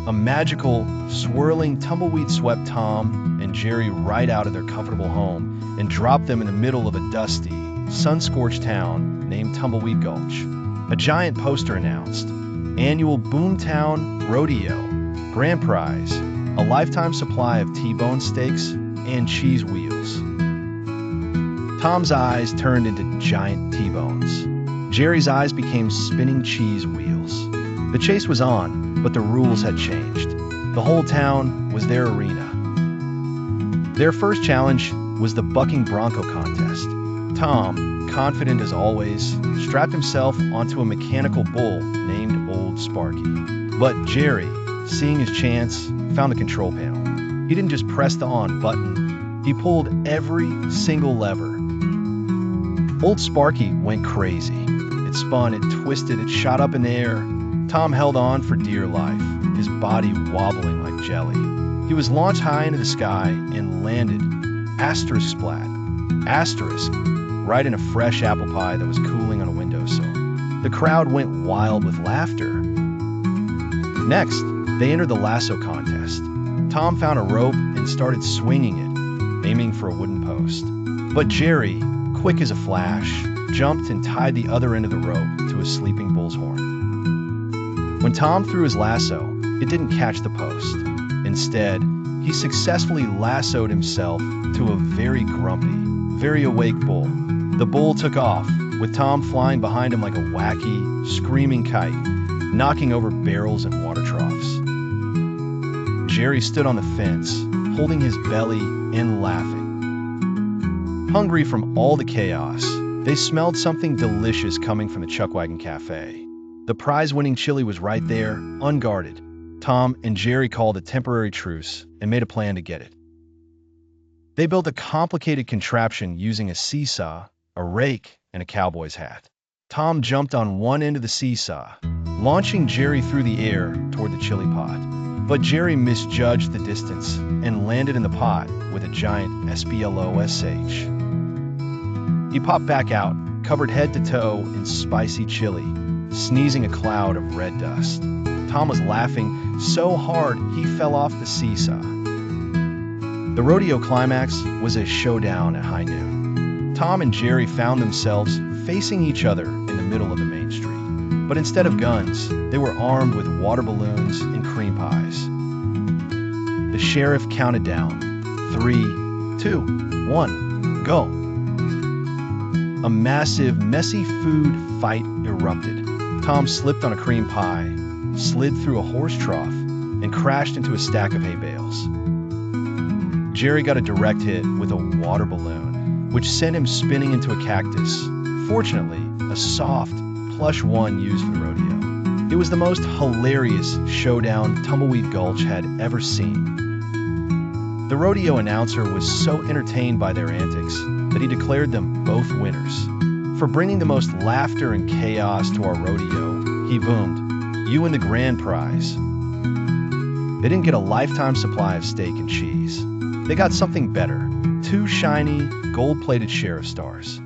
A magical, swirling tumbleweed swept Tom and Jerry right out of their comfortable home and dropped them in the middle of a dusty, sun-scorched town named Tumbleweed Gulch. A giant poster announced, Annual Boomtown Rodeo, grand prize, a lifetime supply of T-bone steaks and cheese wheels. Tom's eyes turned into giant T-bones. Jerry's eyes became spinning cheese wheels. The chase was on, but the rules had changed. The whole town was their arena. Their first challenge was the bucking bronco contest. Tom, confident as always, strapped himself onto a mechanical bull named Old Sparky. But Jerry, seeing his chance, found the control panel. He didn't just press the on button, he pulled every single lever. Old Sparky went crazy. It spun, it twisted, it shot up in the air. Tom held on for dear life, his body wobbling like jelly. He was launched high into the sky and landed, asterisk splat, asterisk, right in a fresh apple pie that was cooling on a windowsill. The crowd went wild with laughter. Next, they entered the lasso contest. Tom found a rope and started swinging it, aiming for a wooden post. But Jerry, quick as a flash, jumped and tied the other end of the rope to a sleeping bull's horn. When Tom threw his lasso, it didn't catch the post. Instead, he successfully lassoed himself to a very grumpy, very awake bull. The bull took off, with Tom flying behind him like a wacky, screaming kite, knocking over barrels and water troughs. Jerry stood on the fence, holding his belly and laughing. Hungry from all the chaos, they smelled something delicious coming from the Chuckwagon Cafe. The prize-winning chili was right there, unguarded. Tom and Jerry called a temporary truce and made a plan to get it. They built a complicated contraption using a seesaw, a rake, and a cowboy's hat. Tom jumped on one end of the seesaw, launching Jerry through the air toward the chili pot. But Jerry misjudged the distance and landed in the pot with a giant SPLOSH. He popped back out, covered head to toe in spicy chili, sneezing a cloud of red dust. Tom was laughing so hard he fell off the seesaw. The rodeo climax was a showdown at high noon. Tom and Jerry found themselves facing each other in the middle of the main street. But instead of guns, they were armed with water balloons and cream pies. The sheriff counted down. 3, 2, 1, go. A massive, messy food fight erupted. Tom slipped on a cream pie, slid through a horse trough, and crashed into a stack of hay bales. Jerry got a direct hit with a water balloon, which sent him spinning into a cactus, fortunately, a soft, plush one used for the rodeo. It was the most hilarious showdown Tumbleweed Gulch had ever seen. The rodeo announcer was so entertained by their antics that he declared them both winners. For bringing the most laughter and chaos to our rodeo, he boomed, "You win the grand prize." They didn't get a lifetime supply of steak and cheese. They got something better, 2 shiny, gold-plated sheriff stars.